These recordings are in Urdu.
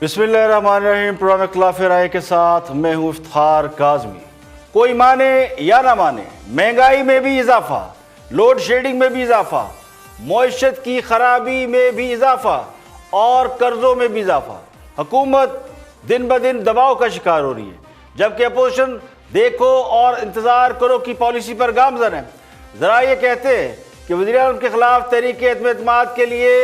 بسم اللہ الرحمن الرحیم۔ پروگرام اختلاف رائے کے ساتھ میں ہوں افتخار کاظمی۔ کوئی مانے یا نہ مانے، مہنگائی میں بھی اضافہ، لوڈ شیڈنگ میں بھی اضافہ، معیشت کی خرابی میں بھی اضافہ اور قرضوں میں بھی اضافہ۔ حکومت دن بدن دباؤ کا شکار ہو رہی ہے، جبکہ اپوزیشن دیکھو اور انتظار کرو کی پالیسی پر گامزن ہے۔ ذرائع یہ کہتے ہیں کہ وزیر اعظم کے خلاف تحریک عدم اعتماد کے لیے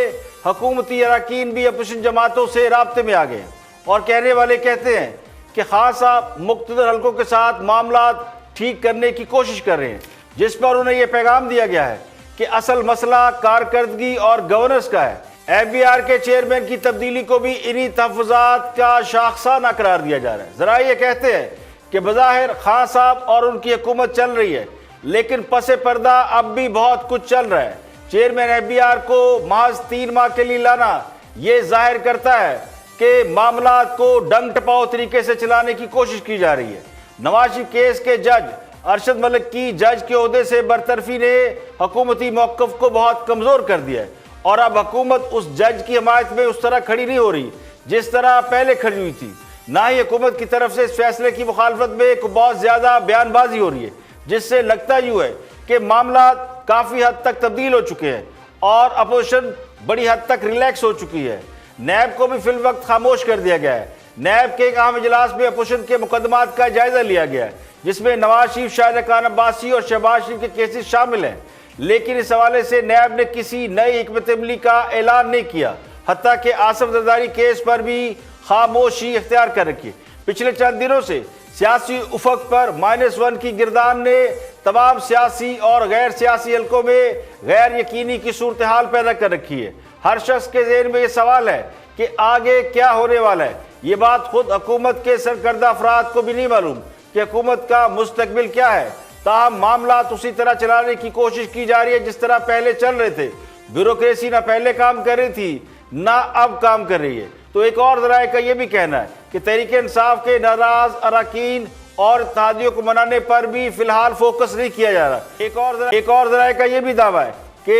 حکومتی اراکین بھی اپوزیشن جماعتوں سے رابطے میں آ گئے ہیں، اور کہنے والے کہتے ہیں کہ خان صاحب مقتدر حلقوں کے ساتھ معاملات ٹھیک کرنے کی کوشش کر رہے ہیں، جس پر انہیں یہ پیغام دیا گیا ہے کہ اصل مسئلہ کارکردگی اور گورننس کا ہے۔ ایف بی آر کے چیئرمین کی تبدیلی کو بھی انہی تحفظات کا شاخسانہ قرار دیا جا رہا ہے۔ ذرائع یہ کہتے ہیں کہ بظاہر خان صاحب اور ان کی حکومت چل رہی ہے، لیکن پس پردہ اب بھی بہت کچھ چل رہا ہے۔ چیئرمین ایف بی آر کو محض 3 ماہ کے لیے لانا یہ ظاہر کرتا ہے کہ معاملات کو ڈنگ ٹپاؤ طریقے سے چلانے کی کوشش کی جا رہی ہے۔ نواز شریف کیس کے جج ارشد ملک کی جج کے عہدے سے برطرفی نے حکومتی موقف کو بہت کمزور کر دیا ہے، اور اب حکومت اس جج کی حمایت میں اس طرح کھڑی نہیں ہو رہی جس طرح پہلے کھڑی ہوئی تھی۔ نہ ہی حکومت کی طرف سے اس فیصلے کی مخالفت میں بہت زیادہ بیان بازی ہو رہی ہے، جس سے لگتا یوں ہے کہ معاملات کافی حد تک تبدیل ہو چکے ہیں اور اپوزیشن بڑی حد تک ریلیکس ہو چکی ہے۔ نیب کو بھی فی الوقت خاموش کر دیا گیا ہے۔ نیب کے ایک عام اجلاس میں اپوزیشن کے مقدمات کا جائزہ لیا گیا ہے، جس میں نواز شریف، شاہد خان عباسی اور شہباز شریف کے کیسز شامل ہیں، لیکن اس حوالے سے نیب نے کسی نئی حکمت عملی کا اعلان نہیں کیا، حتیٰ کہ آصف زرداری کیس پر بھی خاموشی اختیار کر رکھی۔ پچھلے چند دنوں سے سیاسی افق پر -1 کی گردان نے تمام سیاسی اور غیر سیاسی حلقوں میں غیر یقینی کی صورتحال پیدا کر رکھی ہے۔ ہر شخص کے ذہن میں یہ سوال ہے کہ آگے کیا ہونے والا ہے۔ یہ بات خود حکومت کے سرکردہ افراد کو بھی نہیں معلوم کہ حکومت کا مستقبل کیا ہے۔ تاہم معاملات اسی طرح چلانے کی کوشش کی جا رہی ہے جس طرح پہلے چل رہے تھے۔ بیوروکریسی نہ پہلے کام کر رہی تھی نہ اب کام کر رہی ہے۔ تو ایک اور ذرائع کا یہ بھی کہنا ہے کہ تحریک انصاف کے ناراض اراکین اور اتحادیوں کو منانے پر بھی فی الحال فوکس نہیں کیا جا رہا۔ ایک اور ذرائع کا یہ بھی دعویٰ ہے کہ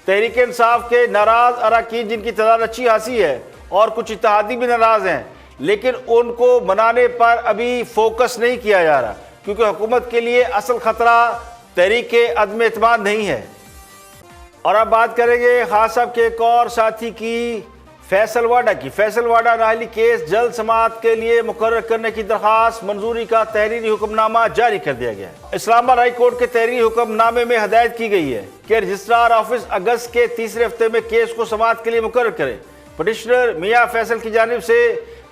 تحریک انصاف کے ناراض اراکین، جن کی تعداد اچھی خاصی ہے اور کچھ اتحادی بھی ناراض ہیں، لیکن ان کو منانے پر ابھی فوکس نہیں کیا جا رہا، کیونکہ حکومت کے لیے اصل خطرہ تحریک عدم اعتماد نہیں ہے۔ اور اب بات کریں گے خان صاحب کے ایک اور ساتھی کی، فیصل واڈا کی۔ فیصل واڈا نااہلی کیس جلد سماعت کے لیے مقرر کرنے کی درخواست منظوری کا تحریری حکم نامہ جاری کر دیا گیا ہے۔ اسلام آباد ہائی کورٹ کے تحریری حکم نامے میں ہدایت کی گئی ہے کہ رجسٹرار آفس اگست کے تیسرے ہفتے میں کیس کو سماعت کے لیے مقرر کرے۔ پٹیشنر میاں فیصل کی جانب سے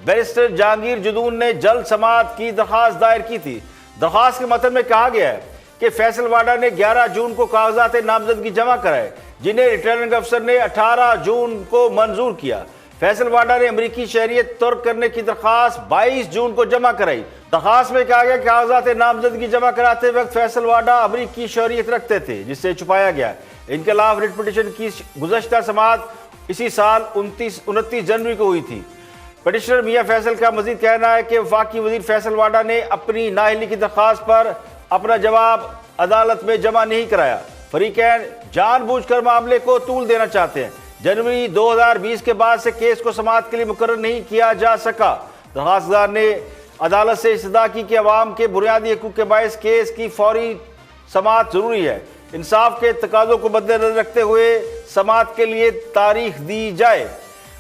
بیرسٹر جہانگیر جدون نے جلد سماعت کی درخواست دائر کی تھی۔ درخواست کے متن میں کہا گیا ہے کہ فیصل واڈا نے 11 جون کو کاغذات نامزدگی جمع کرائے، جنہیں ریٹرننگ افسر نے 18 جون کو منظور کیا۔ فیصل واڈا نے امریکی شہریت ترک کرنے کی درخواست 22 جون کو جمع کرائی۔ درخواست میں کہا گیا کہ کاغذات نامزدگی جمع کراتے وقت فیصل واڈا امریکی شہریت رکھتے تھے، جس سے چھپایا گیا۔ ان کے خلاف ریٹ پٹیشن کی گزشتہ سماعت اسی سال 29 جنوری کو ہوئی تھی۔ پٹیشنر میاں فیصل کا مزید کہنا ہے کہ وفاقی وزیر فیصل واڈا نے اپنی نااہلی کی درخواست پر اپنا جواب عدالت میں جمع نہیں کرایا۔ فریقین جان بوجھ کر معاملے کو طول دینا چاہتے ہیں۔ جنوری 2020 کے بعد سے کیس کو سماعت کے لیے مقرر نہیں کیا جا سکا۔ درخواست دار نے عدالت سے استدعا کی کہ عوام کے بنیادی حقوق کے باعث کیس کی فوری سماعت ضروری ہے۔ انصاف کے تقاضوں کو مد نظر رکھتے ہوئے سماعت کے لیے تاریخ دی جائے۔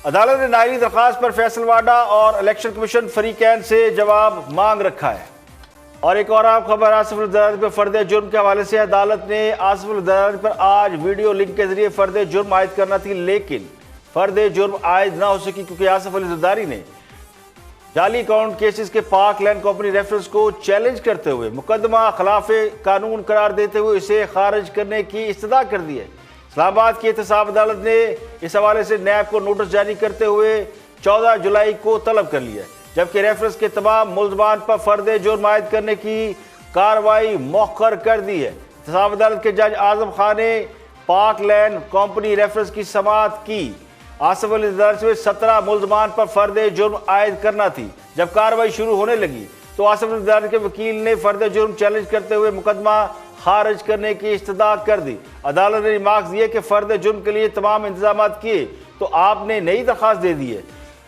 عدالت نے نااہلی درخواست پر فیصل واڈا اور الیکشن کمیشن فریقین سے جواب مانگ رکھا ہے۔ اور ایک اور آپ خبر آصف الزرداری پر فرد جرم کے حوالے سے عدالت نے آصف الزرداری پر آج ویڈیو لنک کے ذریعے فرد جرم عائد کرنا تھی، لیکن فرد جرم عائد نہ ہو سکی کیونکہ آصف الزرداری نے جعلی اکاؤنٹ کیسز کے پاک لینڈ کمپنی ریفرنس کو چیلنج کرتے ہوئے مقدمہ خلاف قانون قرار دیتے ہوئے اسے خارج کرنے کی استدعا کر دی ہے۔ اسلام آباد کی احتساب عدالت نے اس حوالے سے نیب کو نوٹس جاری کرتے ہوئے 14 جولائی کو طلب کر لیا ہے، جبکہ ریفرنس کے تمام ملزمان پر فرد جرم عائد کرنے کی کارروائی مؤخر کر دی ہے۔ احتساب عدالت کے جج اعظم خان نے پاک لینڈ کمپنی ریفرنس کی سماعت کی۔ آصف الزرداری سے 17 ملزمان پر فرد جرم عائد کرنا تھی۔ جب کارروائی شروع ہونے لگی تو آصف الزرداری کے وکیل نے فرد جرم چیلنج کرتے ہوئے مقدمہ خارج کرنے کی استدعا کر دی۔ عدالت نے ریمارکس دیے کہ فرد جرم کے لیے تمام انتظامات کیے تو آپ نے نئی درخواست دے دی ہے۔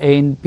ANP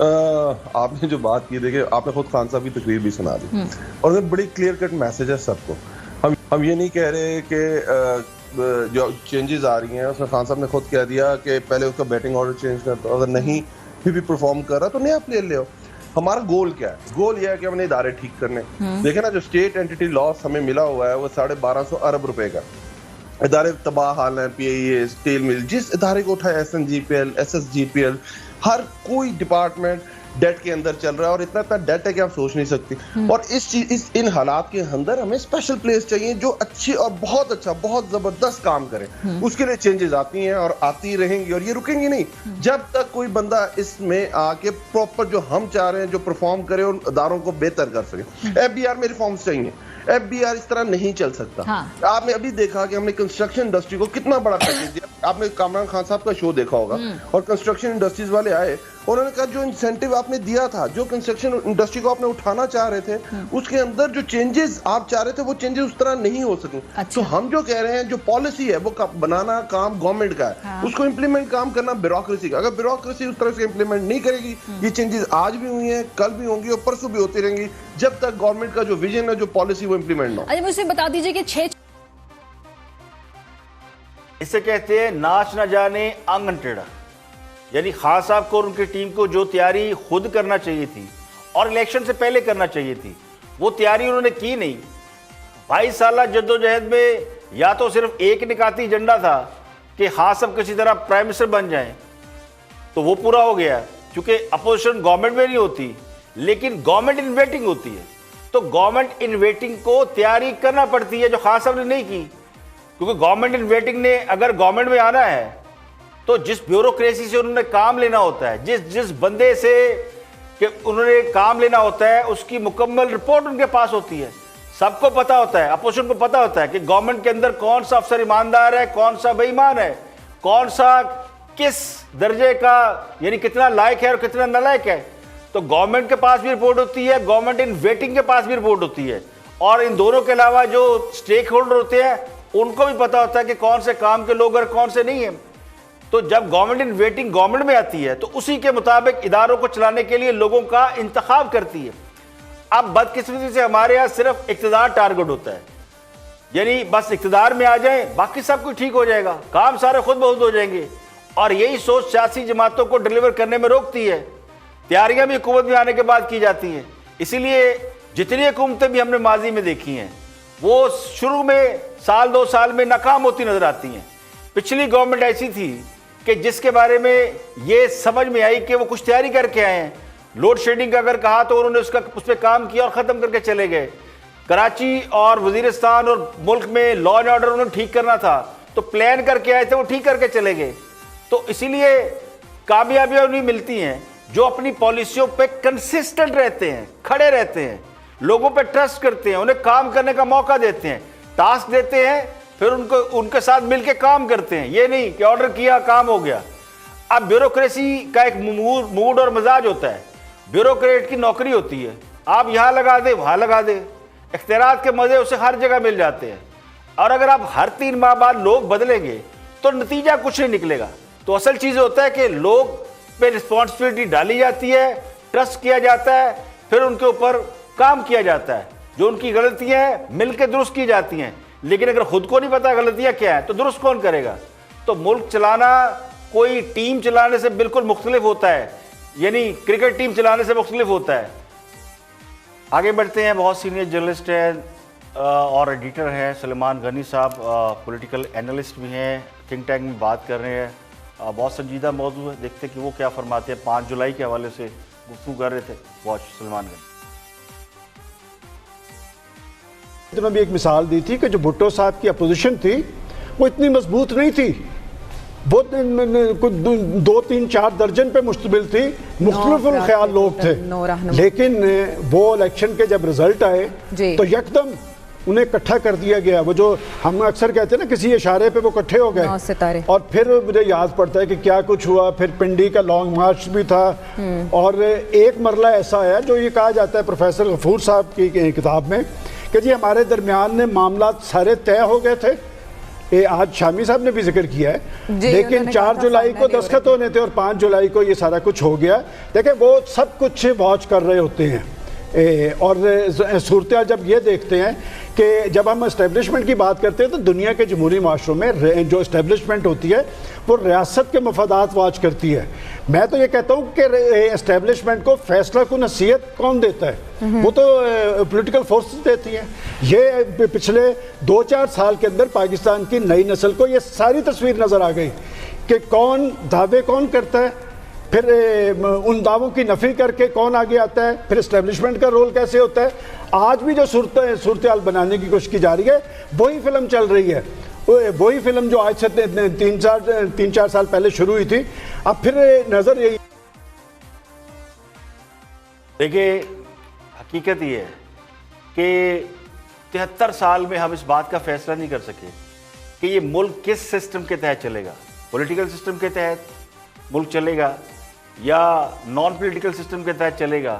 آپ نے جو بات کی، دیکھیں آپ نے خود خان صاحب کی تقریر بھی سنا دی اور ایک بڑی کلیئر کٹ میسج ہے سب کو. ہم یہ نہیں کہہ رہے کہ جو چینجز آ رہی ہیں اس میں خان صاحب نے خود کہہ دیا کہ پہلے اس کا بیٹنگ آرڈر چینج کرتا ہو، اگر نہیں پھر بھی پرفارم کر رہا تو نیا پلیئر لے آؤ. ہمارا گول کیا ہے؟ گول یہ ہے کہ ہم نے ادارے ٹھیک کرنے. دیکھیں نا جو اسٹیٹ اینٹی لاس ہمیں ملا ہوا ہے وہ 1250 ارب روپے کا. ادارے تباہ حال ہیں، پی آئی اے، اسٹیل مل، جس ادارے کو اٹھایا S N G P L, S S G P L, ہر کوئی ڈپارٹمنٹ ڈیٹ کے اندر چل رہا ہے اور اتنا ڈیٹ ہے کہ آپ سوچ نہیں سکتی. اور ان حالات کے اندر ہمیں اسپیشل پلیس چاہیے جو اچھی اور بہت اچھا بہت زبردست کام کرے. اس کے لیے چینجز آتی ہیں اور آتی رہیں گی اور یہ رکیں گی نہیں جب تک کوئی بندہ اس میں آ کے پراپر جو ہم چاہ رہے ہیں جو پرفارم کرے ان اداروں کو بہتر کر سکے. ایف بی آر میں ریفارمز چاہیے. ایف بی آر اس طرح نہیں چل سکتا. آپ نے ابھی دیکھا کہ ہم نے کنسٹرکشن انڈسٹری کو کتنا بڑا پیکیج دیا. آپ نے کامران خان صاحب کا شو دیکھا ہوگا اور کنسٹرکشن انڈسٹریز والے آئے، انہوں نے کہا جو انسینٹیو آپ نے دیا تھا، جو کنسٹرکشن انڈسٹری کو آپ نے اٹھانا چاہ رہے تھے، اس کے اندر جو چینجز آپ چاہ رہے تھے وہ چینجز اس طرح نہیں ہو سکیں. تو ہم جو کہہ رہے ہیں جو پالیسی ہے وہ بنانا کام گورنمنٹ کا ہے، اس کو امپلیمنٹ کام کرنا بیوروکریسی کا. اگر بیوروکریسی اس طرح سے امپلیمنٹ نہیں کرے گی، یہ چینجز آج بھی ہوئی ہیں، کل بھی ہوں گی اور پرسوں بھی ہوتی رہیں گی جب تک گورنمنٹ کا جو ویژن ہے، جو پالیسی وہ امپلیمنٹ نہ ہو. اچھا مجھے بتا دیجئے کہ اسے کہتے ہیں ناچ نہ جانے آنگن ٹیڑھا. یعنی خان صاحب کو اور ان کی ٹیم کو جو تیاری خود کرنا چاہیے تھی اور الیکشن سے پہلے کرنا چاہیے تھی وہ تیاری انہوں نے کی نہیں. 22 سالہ جدوجہد میں یا تو صرف ایک نکاتی ایجنڈا تھا کہ خان صاحب کسی طرح پرائم منسٹر بن جائیں تو وہ پورا ہو گیا کیونکہ اپوزیشن گورنمنٹ میں نہیں ہوتی لیکن گورنمنٹ ان ویٹنگ ہوتی ہے. تو گورنمنٹ ان ویٹنگ کو تیاری کرنا پڑتی ہے جو خان صاحب نے نہیں کی، کیونکہ گورنمنٹ ان ویٹنگ نے اگر گورنمنٹ میں آنا ہے تو جس بیوروکریسی سے انہوں نے کام لینا ہوتا ہے، جس بندے سے کہ انہوں نے کام لینا ہوتا ہے، اس کی مکمل رپورٹ ان کے پاس ہوتی ہے. سب کو پتا ہوتا ہے، اپوزیشن کو پتا ہوتا ہے کہ گورنمنٹ کے اندر کون سا افسر ایماندار ہے، کون سا بے ایمان ہے، کون سا کس درجے کا یعنی کتنا لائق ہے اور کتنا نالائق ہے. تو گورنمنٹ کے پاس بھی رپورٹ ہوتی ہے، گورنمنٹ ان ویٹنگ کے پاس بھی رپورٹ ہوتی ہے، اور ان دونوں کے علاوہ جو سٹیک ہولڈر ہوتے ہیں ان کو بھی پتا ہوتا ہے کہ کون سے کام کے لوگ اور کون سے نہیں ہیں. تو جب گورنمنٹ ان ویٹنگ گورنمنٹ میں آتی ہے تو اسی کے مطابق اداروں کو چلانے کے لیے لوگوں کا انتخاب کرتی ہے. اب بدقسمتی سے ہمارے یہاں صرف اقتدار ٹارگٹ ہوتا ہے، یعنی بس اقتدار میں آ جائیں باقی سب کچھ ٹھیک ہو جائے گا، کام سارے خود بخود ہو جائیں گے. اور یہی سوچ سیاسی جماعتوں کو ڈیلیور کرنے میں روکتی ہے. تیاریاں بھی حکومت میں آنے کے بعد کی جاتی ہیں. اسی لیے جتنی حکومتیں بھی ہم نے ماضی میں دیکھی ہیں وہ شروع میں سال 2 سال میں ناکام ہوتی نظر آتی ہیں. پچھلی گورنمنٹ ایسی تھی کہ جس کے بارے میں یہ سمجھ میں آئی کہ وہ کچھ تیاری کر کے آئے ہیں. لوڈ شیڈنگ کا اگر کہا تو انہوں نے اس پہ کام کیا اور ختم کر کے چلے گئے. کراچی اور وزیرستان اور ملک میں لا اینڈ آرڈر انہوں نے ٹھیک کرنا تھا تو پلان کر کے آئے تھے، وہ ٹھیک کر کے چلے گئے. تو اسی لیے کامیابیاں انہیں ملتی ہیں جو اپنی پالیسیوں پہ کنسسٹنٹ رہتے ہیں، کھڑے رہتے ہیں، لوگوں پہ ٹرسٹ کرتے ہیں، انہیں کام کرنے کا موقع دیتے ہیں، ٹاسک دیتے ہیں، پھر ان کے ساتھ مل کے کام کرتے ہیں. یہ نہیں کہ آرڈر کیا کام ہو گیا. اب بیوروکریسی کا ایک موڈ اور مزاج ہوتا ہے. بیوروکریٹ کی نوکری ہوتی ہے، آپ یہاں لگا دے وہاں لگا دے، اختیارات کے مزے اسے ہر جگہ مل جاتے ہیں. اور اگر آپ ہر 3 ماہ بعد لوگ بدلیں گے تو نتیجہ کچھ نہیں نکلے گا. تو اصل چیز ہوتا ہے کہ لوگ پہ رسپانسبلٹی ڈالی جاتی ہے، ٹرسٹ کیا جاتا ہے، پھر ان کے اوپر کام کیا جاتا ہے. جو ان کی غلطیاں ہیں مل کے درست کی جاتی ہیں. لیکن اگر خود کو نہیں پتا غلطیاں کیا ہیں تو درست کون کرے گا؟ تو ملک چلانا کوئی ٹیم چلانے سے بالکل مختلف ہوتا ہے، یعنی کرکٹ ٹیم چلانے سے مختلف ہوتا ہے. آگے بڑھتے ہیں. بہت سینئر جرنلسٹ ہیں اور ایڈیٹر ہیں سلیمان غنی صاحب، پولیٹیکل اینالسٹ بھی ہیں، تھنک ٹینک میں بات کر رہے ہیں. بہت سنجیدہ موضوع ہے، دیکھتے ہیں کہ وہ کیا فرماتے ہیں. 5 جولائی کے حوالے سے گفتگو کر رہے تھے. واچ سلیمان غنی. میں بھی ایک مثال دی تھی کہ جو بھٹو صاحب کی اپوزیشن تھی وہ اتنی مضبوط نہیں تھی، بہت 2 3 4 درجن پہ مشتمل تھی، مختلف الخیال لوگ تھے. لیکن وہ الیکشن کے جب رزلٹ آئے تو یکدم انہیں اکٹھا کر دیا گیا. وہ جو ہم اکثر کہتے ہیں نا کسی اشارے پہ وہ اکٹھے ہو گئے. اور پھر مجھے یاد پڑتا ہے کہ کیا کچھ ہوا. پھر پنڈی کا لانگ مارچ بھی تھا، اور ایک مرلہ ایسا ہے جو یہ کہا جاتا ہے پروفیسر غفور صاحب کی کتاب میں کہ جی ہمارے درمیان میں معاملات سارے طے ہو گئے تھے آج شامی صاحب نے بھی ذکر کیا ہے، جی، لیکن انہوں نے کہا 4 تھا جولائی سامنے کو نہیں ہو دستخط ہونے تھے اور 5 جولائی کو یہ سارا کچھ ہو گیا. دیکھیں وہ سب کچھ واچ کر رہے ہوتے ہیں، اور صورتحال جب یہ دیکھتے ہیں کہ جب ہم اسٹیبلشمنٹ کی بات کرتے ہیں تو دنیا کے جمہوری معاشروں میں جو اسٹیبلشمنٹ ہوتی ہے وہ ریاست کے مفادات واچ کرتی ہے. میں تو یہ کہتا ہوں کہ اسٹیبلشمنٹ کو فیصلہ کن حیثیت کون دیتا ہے؟ وہ تو پولیٹیکل فورسز دیتی ہیں. یہ پچھلے 2-4 سال کے اندر پاکستان کی نئی نسل کو یہ ساری تصویر نظر آ گئی کہ کون دعوے کون کرتا ہے، پھر ان دعووں کی نفی کر کے کون آگے آتا ہے، پھر اسٹیبلشمنٹ کا رول کیسے ہوتا ہے. آج بھی جو صورتحال بنانے کی کوشش کی جا رہی ہے وہی فلم چل رہی ہے، وہی فلم جو آج سے 3-4 سال پہلے شروع ہوئی تھی. اب پھر نظر یہی دیکھیں حقیقت یہ ہے کہ 73 سال میں ہم اس بات کا فیصلہ نہیں کر سکے کہ یہ ملک کس سسٹم کے تحت چلے گا. پولیٹیکل سسٹم کے تحت ملک چلے گا یا نان پولیٹیکل سسٹم کے تحت چلے گا،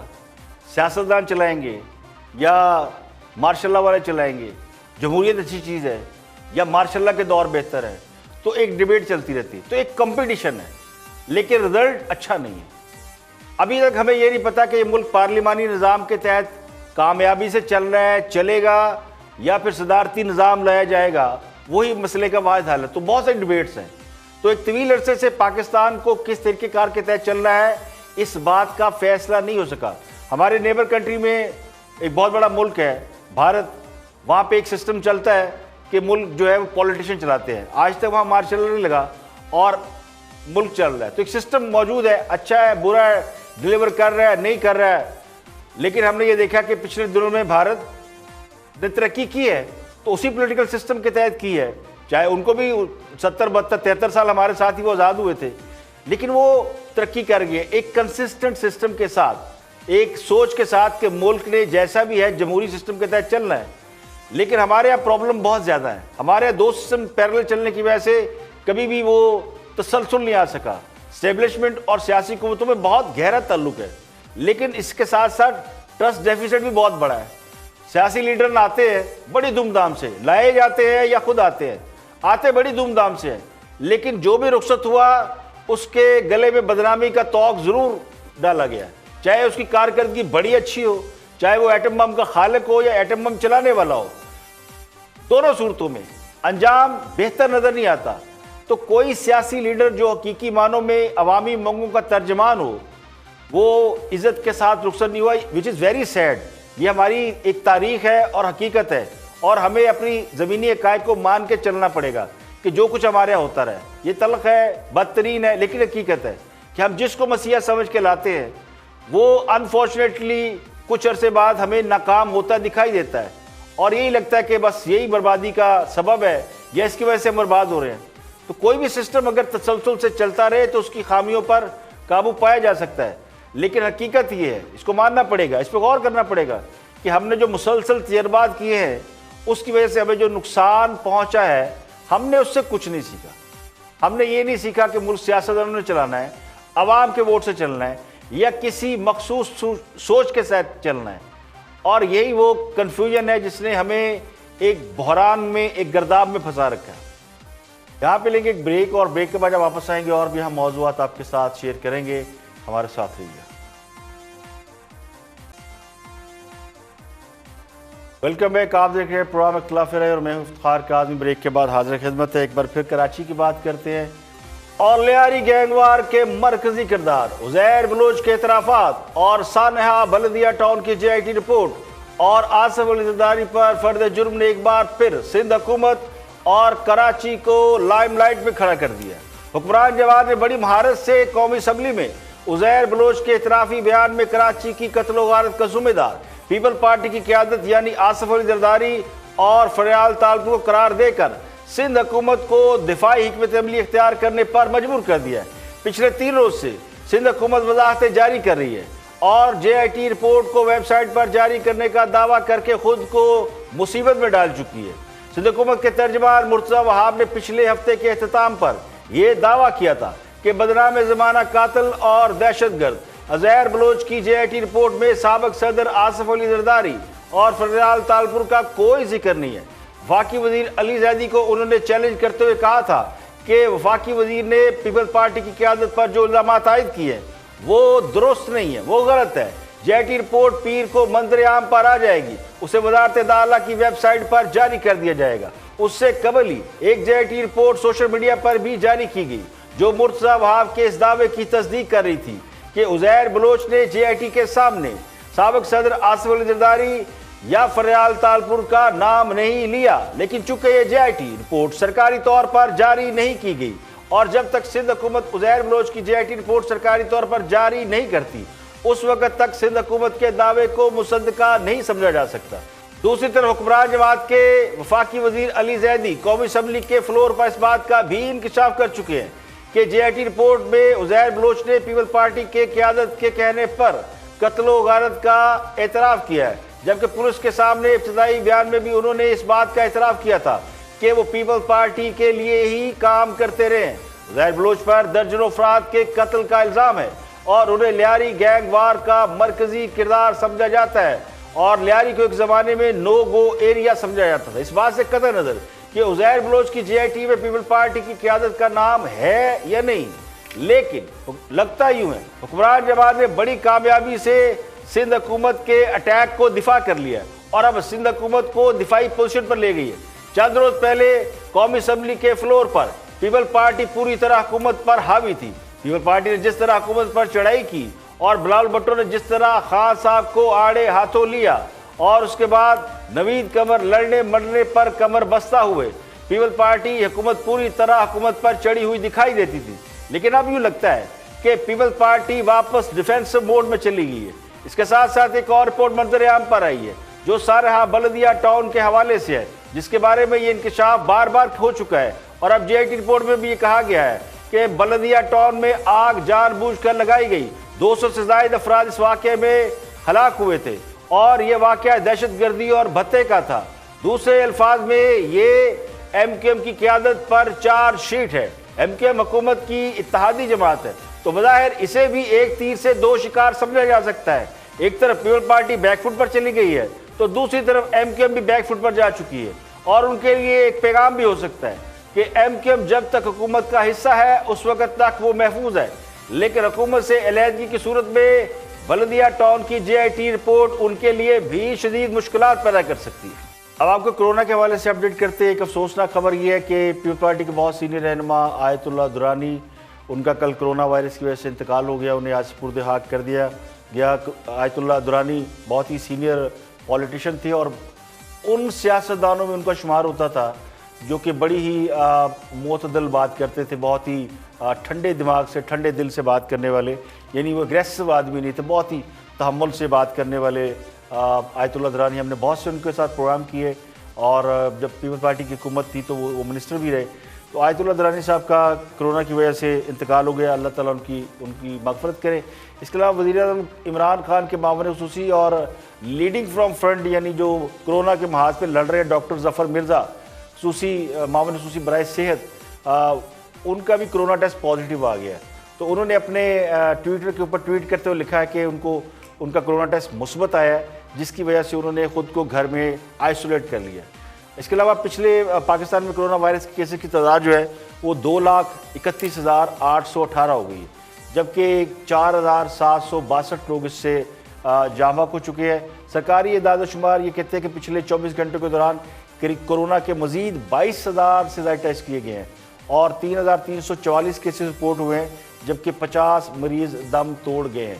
سیاستدان چلائیں گے یا مارشاء اللہ والے چلائیں گے، جمہوریت اچھی چیز ہے یا مارشاء اللہ کے دور بہتر ہے. تو ایک ڈیبیٹ چلتی رہتی ہے، تو ایک کمپٹیشن ہے، لیکن رزلٹ اچھا نہیں ہے. ابھی تک ہمیں یہ نہیں پتا کہ یہ ملک پارلیمانی نظام کے تحت کامیابی سے چل رہا ہے، چلے گا یا پھر صدارتی نظام لایا جائے گا. وہی مسئلے کا واحد حل ہے. تو بہت سے ڈیبیٹس ہیں. تو ایک طویل عرصے سے پاکستان کو کس طریقہ کار کے تحت چل رہا ہے اس بات کا فیصلہ نہیں ہو سکا. ہمارے نیبر کنٹری میں ایک بہت بڑا ملک ہے بھارت، وہاں پہ ایک سسٹم چلتا ہے کہ ملک جو ہے وہ پولیٹیشین چلاتے ہیں. آج تک وہاں مارشل لا نہیں لگا اور ملک چل رہا ہے. تو ایک سسٹم موجود ہے، اچھا ہے برا ہے، ڈیلیور کر رہا ہے نہیں کر رہا ہے. لیکن ہم نے یہ دیکھا کہ پچھلے دنوں میں بھارت نے ترقی کی ہے تو اسی پولیٹیکل سسٹم کے تحت کی ہے. چاہے ان کو بھی 70-72-73 سال ہمارے ساتھ ہی وہ آزاد ہوئے تھے، لیکن وہ ترقی کر گئے ایک کنسسٹنٹ سسٹم کے ساتھ، ایک سوچ کے ساتھ کہ ملک نے جیسا بھی ہے جمہوری سسٹم کے تحت چلنا ہے. لیکن ہمارے یہاں پرابلم بہت زیادہ ہے. ہمارے یہاں 2 سسٹم پیرلل چلنے کی وجہ سے کبھی بھی وہ تسلسل نہیں آ سکا. اسٹیبلشمنٹ اور سیاسی قوتوں میں بہت گہرا تعلق ہے، لیکن اس کے ساتھ ساتھ ٹرسٹ ڈیفیسٹ بھی بہت بڑا ہے. سیاسی لیڈر آتے ہیں بڑی دھوم دھام سے، لائے جاتے ہیں یا خود آتے ہیں، آتے بڑی دھوم دھام سے ہیں، لیکن جو بھی رخصت ہوا اس کے گلے میں بدنامی کا طوق ضرور ڈالا گیا. چاہے اس کی کارکردگی بڑی اچھی ہو، چاہے وہ ایٹم بم کا خالق ہو یا ایٹم بم چلانے والا ہو، دونوں صورتوں میں انجام بہتر نظر نہیں آتا. تو کوئی سیاسی لیڈر جو حقیقی معنوں میں عوامی منگوں کا ترجمان ہو وہ عزت کے ساتھ رخصت نہیں ہوا، وچ از ویری سیڈ. یہ ہماری ایک تاریخ ہے اور حقیقت ہے، اور ہمیں اپنی زمینی عقائد کو مان کے چلنا پڑے گا کہ جو کچھ ہمارے یہاں ہوتا رہے. یہ تلخ ہے، بدترین ہے، لیکن حقیقت ہے کہ ہم جس کو مسیحا سمجھ کے لاتے ہیں وہ انفارچونیٹلی کچھ عرصے بعد ہمیں ناکام ہوتا دکھائی دیتا ہے، اور یہی لگتا ہے کہ بس یہی بربادی کا سبب ہے یا اس کی وجہ سے ہم برباد ہو رہے ہیں. تو کوئی بھی سسٹم اگر تسلسل سے چلتا رہے تو اس کی خامیوں پر قابو پایا جا سکتا ہے، لیکن حقیقت یہ ہے، اس کو ماننا پڑے گا، اس پہ غور کرنا پڑے گا کہ ہم نے جو مسلسل تجربات کیے ہیں اس کی وجہ سے ہمیں جو نقصان پہنچا ہے ہم نے اس سے کچھ نہیں سیکھا. ہم نے یہ نہیں سیکھا کہ ملک سیاستدانوں نے چلانا ہے، عوام کے ووٹ سے چلنا ہے یا کسی مخصوص سوچ کے ساتھ چلنا ہے. اور یہی وہ کنفیوژن ہے جس نے ہمیں ایک بحران میں، ایک گرداب میں پھنسا رکھا ہے. یہاں پہ لیں گے ایک بریک، اور بریک کے بعد جب واپس آئیں گے اور بھی ہم موضوعات آپ کے ساتھ شیئر کریں گے. ہمارے ساتھ رہیے. Welcome back. آپ دیکھ رہے ہیں پروگرام اختلاف رائے اور میں ہوں افتخار کاظمی. بریک کے بعد حاضر خدمت ہے. ایک بار پھر کراچی کی بات کرتے ہیں اور لیاری گینگ وار کے مرکزی کردار، عزیر بلوچ کے اعترافات اور سانحہ بلدیہ ٹاؤن کی JIT رپورٹ اور آصف علی زرداری پر فرد جرم نے ایک بار پھر سندھ حکومت اور کراچی کو لائم لائٹ میں کھڑا کر دیا. حکمران جواد نے بڑی مہارت سے قومی اسمبلی میں عزیر بلوچ کے اعترافی بیان میں کراچی کی قتل و غارت کا ذمہ دار پیپل پارٹی کی قیادت یعنی آصف علی زرداری اور فریال تالپور کو قرار دے کر سندھ حکومت کو دفاعی حکمت عملی اختیار کرنے پر مجبور کر دیا ہے. پچھلے 3 روز سے سندھ حکومت وضاحتیں جاری کر رہی ہے اور JIT رپورٹ کو ویب سائٹ پر جاری کرنے کا دعویٰ کر کے خود کو مصیبت میں ڈال چکی ہے. سندھ حکومت کے ترجمان مرتضی وہاب نے پچھلے ہفتے کے اختتام پر یہ دعویٰ کیا تھا کہ بدنام زمانہ قاتل اور دہشت گرد عزیر بلوچ کی JIT رپورٹ میں سابق صدر آصف علی زرداری اور فریال تالپور کا کوئی ذکر نہیں ہے. وفاقی وزیر علی زیدی کو انہوں نے چیلنج کرتے ہوئے کہا تھا کہ وفاقی وزیر نے پیپلز پارٹی کی قیادت پر جو الزامات عائد کیے ہیں وہ درست نہیں ہے، وہ غلط ہے۔ جے آئی ٹی رپورٹ پیر کو منظر عام پر آ جائے گی، اسے وزارت داخلہ کی ویب سائٹ پر جاری کر دیا جائے گا۔ اس سے قبل ہی ایک J I T report social media پر بھی جاری کی گئی جو مرتضی وہاب کے اس دعوے کی تصدیق کر رہی تھی کہ عزیر بلوچ نے جے آئی ٹی کے سامنے سابق صدر آصف علی زرداری یا فریال تالپور کا نام نہیں لیا، لیکن چونکہ یہ جے آئی ٹی رپورٹ سرکاری طور پر جاری نہیں کی گئی اور جب تک سندھ حکومت عزیر بلوچ کی جے آئی ٹی رپورٹ سرکاری طور پر جاری نہیں کرتی اس وقت تک سندھ حکومت کے دعوے کو مصدقہ نہیں سمجھا جا سکتا۔ دوسری طرف حکمران جماعت کے وفاقی وزیر علی زیدی قومی اسمبلی کے فلور پر اس بات کا بھی انکشاف کر چکے ہیں کہ جے آئی ٹی رپورٹ میں عزیر بلوچ نے پیپلز پارٹی کے قیادت کے کہنے پر قتل و غارت کا اعتراف کیا ہے، جبکہ پولیس کے سامنے ابتدائی بیان میں بھی انہوں نے اس بات کا اعتراف کیا تھا کہ وہ پیپلز پارٹی کے لیے ہی کام کرتے رہے ہیں۔ عزیر بلوچ پر درجنوں افراد کے قتل کا الزام ہے اور انہیں لیاری گینگ وار کا مرکزی کردار سمجھا جاتا ہے اور لیاری کو ایک زمانے میں نو گو ایریا سمجھا جاتا تھا۔ اس بات سے قطع نظر کہ عزیر بلوچ کی جے آئی ٹی میں پیپلز پارٹی کی قیادت کا نام ہے یا نہیں، لیکن لگتا یوں ہے حکمران جماعت نے بڑی کامیابی سے سندھ حکومت کے اٹیک کو دفاع کر لیا اور اب سندھ حکومت کو دفاعی پوزیشن پر لے گئی ہے۔ چند روز پہلے قومی اسمبلی کے فلور پر پیپلز پارٹی پوری طرح حکومت پر حاوی تھی۔ پیپلز پارٹی نے جس طرح حکومت پر چڑھائی کی اور بلاول بھٹو نے جس طرح خان صاحب کو آڑے ہاتھوں لیا اور اس کے بعد نوید قمر لڑنے مرنے پر کمر بستہ ہوئے، پیپلز پارٹی حکومت پوری طرح حکومت پر چڑھی ہوئی دکھائی دیتی تھی، لیکن اب یوں لگتا ہے کہ پیپلز پارٹی واپس ڈیفینسو موڈ میں چلی گئی ہے۔ اس کے ساتھ ساتھ ایک اور رپورٹ منظر عام پر آئی ہے جو سارہا بلدیہ ٹاؤن کے حوالے سے ہے، جس کے بارے میں یہ انکشاف بار بار ہو چکا ہے اور اب جے آئی ٹی رپورٹ میں بھی یہ کہا گیا ہے کہ بلدیہ ٹاؤن میں آگ جان بوجھ کر لگائی گئی، 200 سے زائد افراد اس واقعے میں ہلاک ہوئے تھے اور یہ واقعہ دہشت گردی اور بھتے کا تھا۔ دوسرے الفاظ میں یہ ایم کیو ایم کی قیادت پر چارج شیٹ ہے۔ ایم کیو ایم حکومت کی اتحادی جماعت ہے تو بظاہر اسے بھی ایک تیر سے دو شکار سمجھا جا سکتا ہے۔ ایک طرف پیپلز پارٹی بیک فٹ پر چلی گئی ہے تو دوسری طرف ایم کیو ایم بھی بیک فٹ پر جا چکی ہے اور ان کے لیے ایک پیغام بھی ہو سکتا ہے کہ ایم کیو ایم جب تک حکومت کا حصہ ہے اس وقت تک وہ محفوظ ہے، لیکن حکومت سے علیحدگی کی صورت میں بلدیہ ٹاؤن کی جے آئی ٹی رپورٹ ان کے لیے بھی شدید مشکلات پیدا کر سکتی ہے۔ اب آپ کو کرونا کے حوالے سے اپڈیٹ کرتے ہیں۔ ایک افسوسناک خبر یہ ہے کہ پیپلز پارٹی کے بہت سینئر رہنما آیت اللہ درانی، ان کا کل کرونا وائرس کی وجہ سے انتقال ہو گیا، انہیں آج سپرد خاک کر دیا گیا۔ آیت اللہ درانی بہت ہی سینئر پولیٹیشین تھے اور ان سیاستدانوں میں ان کا شمار ہوتا تھا جو کہ بڑی ہی معتدل بات کرتے تھے، بہت ہی ٹھنڈے دماغ سے ٹھنڈے دل سے بات کرنے والے، یعنی وہ اگریسو آدمی نہیں تھے، بہت ہی تحمل سے بات کرنے والے آیت اللہ درانی۔ ہم نے بہت سے ان کے ساتھ پروگرام کیے اور جب پیپلز پارٹی کی حکومت تھی تو وہ منسٹر بھی رہے۔ تو آیت اللہ درانی صاحب کا کرونا کی وجہ سے انتقال ہو گیا، اللہ تعالیٰ ان کی مغفرت کرے۔ اس کے علاوہ وزیر اعظم عمران خان کے معاون خصوصی اور لیڈنگ فرام فرنٹ، یعنی جو کرونا کے محاذ پہ لڑ رہے ڈاکٹر ظفر مرزا، خصوصی معاون خصوصی برائے صحت، ان کا بھی کرونا ٹیسٹ پازیٹیو آ گیا ہے۔ تو انہوں نے اپنے ٹویٹر کے اوپر ٹویٹ کرتے ہوئے لکھا ہے کہ ان کا کرونا ٹیسٹ مثبت آیا ہے، جس کی وجہ سے انہوں نے خود کو گھر میں آئسولیٹ کر لیا۔ اس کے علاوہ پچھلے پاکستان میں کرونا وائرس کے کیسز کی تعداد جو ہے وہ 2,31,818 ہو گئی ہے، جبکہ 4,762 لوگ اس سے جاں بحق ہو چکے ہیں۔ سرکاری اعداد و شمار یہ کہتے ہیں کہ پچھلے 24 گھنٹوں کے دوران کورونا کے مزید 22,000 سے زائد ٹیسٹ کیے گئے ہیں اور 3,344 کیسز رپورٹ ہوئے ہیں، جبکہ 50 مریض دم توڑ گئے ہیں۔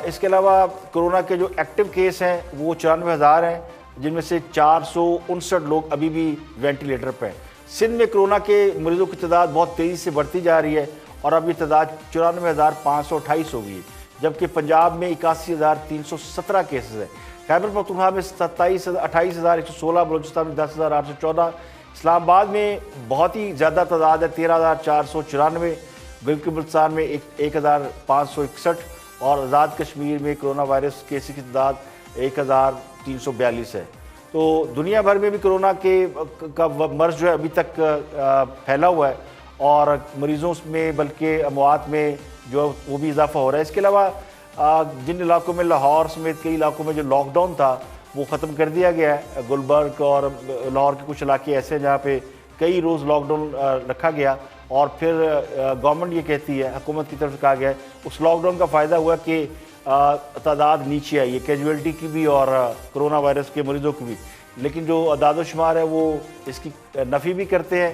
اس کے علاوہ کرونا کے جو ایکٹیو کیس ہیں وہ 94,000 ہیں، جن میں سے 459 لوگ ابھی بھی وینٹیلیٹر پہ ہیں۔ سندھ میں کرونا کے مریضوں کی تعداد بہت تیزی سے بڑھتی جا رہی ہے اور اب یہ تعداد 94,528 ہو گئی ہے، جبکہ پنجاب میں 81,317 کیسز ہیں، خیبر پختونخوا میں 28,116، بلوچستان میں 10,814، اسلام آباد میں بہت ہی زیادہ تعداد ہے 13,494، گلگت بلتستان میں 1,561 اور آزاد کشمیر میں کرونا وائرس کیسز کی تعداد 1,342 ہے۔ تو دنیا بھر میں بھی کرونا کا مرض جو ہے ابھی تک پھیلا ہوا ہے اور مریضوں میں بلکہ اموات میں جو وہ بھی اضافہ ہو رہا ہے۔ اس کے علاوہ جن علاقوں میں لاہور سمیت کئی علاقوں میں جو لاک ڈاؤن تھا وہ ختم کر دیا گیا ہے. گلبرگ اور لاہور کے کچھ علاقے ایسے ہیں جہاں پہ کئی روز لاک ڈاؤن رکھا گیا, اور پھر گورنمنٹ یہ کہتی ہے, حکومت کی طرف سے کہا گیا ہے اس لاک ڈاؤن کا فائدہ ہوا کہ تعداد نیچے آئی ہے, کیجویلٹی کی بھی اور کرونا وائرس کے مریضوں کی بھی, لیکن جو اعداد و شمار ہے وہ اس کی نفی بھی کرتے ہیں.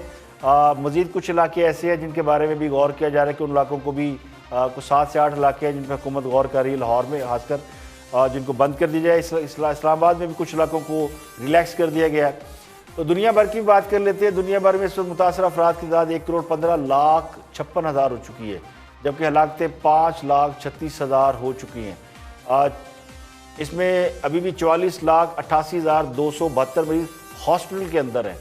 مزید کچھ علاقے ایسے ہیں جن کے بارے میں بھی غور کیا جا رہا ہے کہ ان علاقوں کو بھی کچھ 7 سے 8 علاقے ہیں جن پہ حکومت غور کر رہی ہے, لاہور میں خاص کر, جن کو بند کر دی جائے. اسلام آباد میں بھی کچھ علاقوں کو ریلیکس کر دیا گیا ہے. تو دنیا بھر کی بات کر لیتے ہیں. دنیا بھر میں اس وقت متاثرہ افراد کی تعداد 1,15,56,000 ہو چکی ہے, جبکہ ہلاکتیں 5,36,000 ہو چکی ہیں. اس میں ابھی بھی 44,88,272 مریض ہاسپٹل کے اندر ہیں,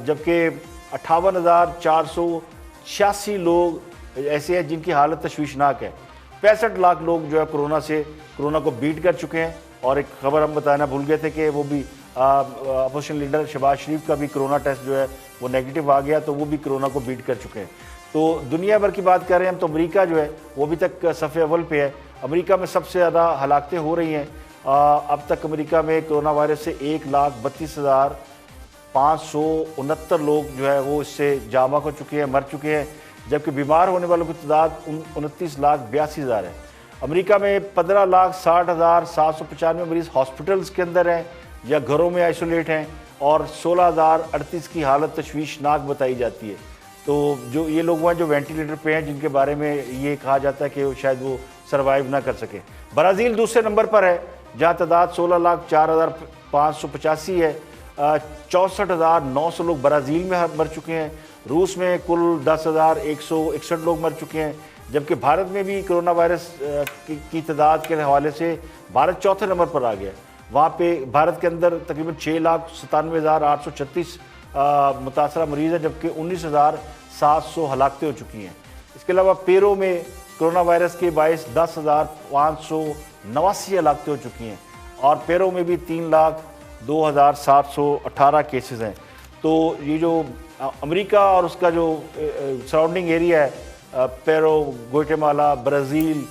جبکہ 58,486 لوگ ایسے ہیں جن کی حالت تشویشناک ہے. 65 لاکھ لوگ جو ہے کرونا کو بیٹ کر چکے ہیں. اور ایک خبر ہم بتانا بھول گئے تھے کہ وہ بھی اپوزیشن لیڈر شہباز شریف کا بھی کرونا ٹیسٹ جو ہے وہ نیگیٹو آ گیا, تو وہ بھی کرونا کو بیٹ کر چکے ہیں. تو دنیا بھر کی بات کر رہے ہیں ہم, تو امریکہ جو ہے وہ ابھی تک صفحے اول پہ ہے. امریکہ میں سب سے زیادہ ہلاکتیں ہو رہی ہیں. اب تک امریکہ میں کرونا وائرس سے 1,32,569 لوگ جو ہے وہ اس سے جاں بحق ہو چکے ہیں, مر چکے ہیں, جبکہ بیمار ہونے والوں کی تعداد 29,82,000 ہے. امریکہ میں 15,60,795 مریض ہاسپٹلز کے اندر ہیں یا گھروں میں آئسولیٹ ہیں, اور 16,038 کی حالت تشویشناک بتائی جاتی ہے. تو جو یہ لوگ ہیں جو وینٹیلیٹر پہ ہیں, جن کے بارے میں یہ کہا جاتا ہے کہ شاید وہ سروائیو نہ کر سکے. برازیل دوسرے نمبر پر ہے جہاں تعداد 16,04,585 ہے. 64,900 لوگ برازیل میں مر چکے ہیں. روس میں کل 10,161 لوگ مر چکے ہیں, جبکہ بھارت میں بھی کرونا وائرس کی تعداد کے حوالے سے بھارت چوتھے نمبر پر آ گیا. وہاں پہ بھارت کے اندر تقریباً 6,97,836 متاثرہ مریض ہیں, جبکہ 19,700 ہلاکتیں ہو چکی ہیں. اس کے علاوہ پیرو میں کرونا وائرس کے باعث 10,589 ہلاکتیں ہو چکی ہیں, اور پیرو میں بھی 3,02,718 کیسز ہیں. تو یہ جو امریکہ اور اس کا جو سراؤنڈنگ ایریا ہے, پیرو, گوئٹمالا, برازیل,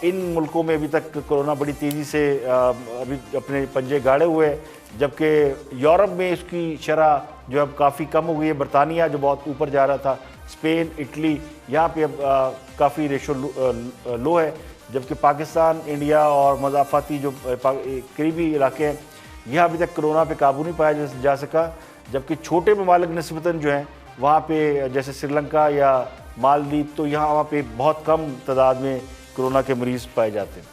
ان ملکوں میں ابھی تک کرونا بڑی تیزی سے ابھی اپنے پنجے گاڑے ہوئے ہیں, جبکہ یورپ میں اس کی شرح جو اب کافی کم ہو گئی ہے. برطانیہ جو بہت اوپر جا رہا تھا, اسپین, اٹلی, یہاں پہ اب کافی ریشو لو ہے, جبکہ پاکستان, انڈیا اور مضافاتی جو قریبی علاقے ہیں یہاں ابھی تک کرونا پہ قابو نہیں پایا جا سکا, جبکہ چھوٹے ممالک نسبتاً جو ہیں وہاں پہ جیسے سری لنکا یا مالدیپ, تو وہاں پہ بہت کم تعداد میں کرونا کے مریض پائے جاتے ہیں.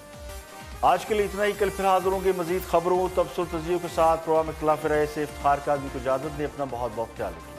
آج کے لیے اتنا ہی. کل پھر حاضر ہوں گے مزید خبروں, تبصروں, تجزیوں کے ساتھ. پروگرام اختلاف رائے سے افتخار کاظمی کو اجازت دیں. اپنا بہت بہت خیال رکھیں.